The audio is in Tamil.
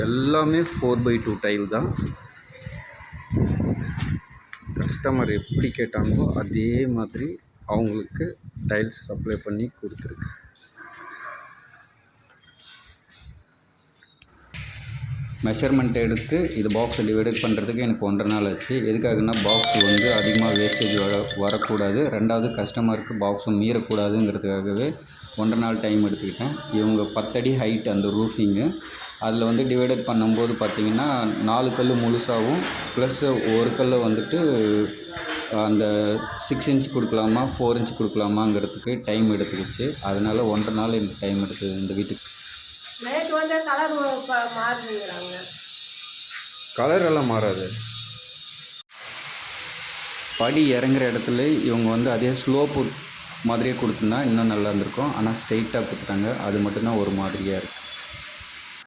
எல்லாமே 4x2 டைல் தான். கஸ்டமர் எப்படி கேட்டாங்களோ அதே மாதிரி அவங்களுக்கு டைல்ஸ் சப்ளை பண்ணி கொடுத்துருக்கு. மெஷர்மெண்ட் எடுத்து இது பாக்ஸை டிவைடட் பண்ணுறதுக்கு எனக்கு 1.5 நாள் ஆச்சு. எதுக்காகனா பாக்ஸ் வந்து அதிகமாக வேஸ்டேஜ் வரக்கூடாது, ரெண்டாவது கஸ்டமருக்கு பாக்ஸும் மீறக்கூடாதுங்கிறதுக்காகவே 1.5 நாள் டைம் எடுத்துக்கிட்டேன். இவங்க 10 அடி ஹைட் அந்த ரூஃபிங்கு, அதில் வந்து டிவைடட் பண்ணும்போது பார்த்திங்கன்னா 4 கல் முழுசாகவும் ப்ளஸ் ஒரு கல்லை வந்துட்டு அந்த 6 இன்ச் கொடுக்கலாமா 4 இன்ச் கொடுக்கலாமாங்கிறதுக்கு டைம் எடுத்துக்கிச்சு. அதனால் 1.5 நாள் இந்த டைம் எடுத்தது இந்த வீட்டுக்கு. கலர் எல்லாம் மாறாது. படி இறங்குற இடத்துல இவங்க வந்து அதே ஸ்லோப்பு மாதிரியே கொடுத்துருந்தா இன்னும் நல்லா இருந்திருக்கும். ஆனால் ஸ்ட்ரெயிட்டாக கொடுத்துட்டாங்க, அது மட்டும்தான் ஒரு மாதிரியாக இருக்குது.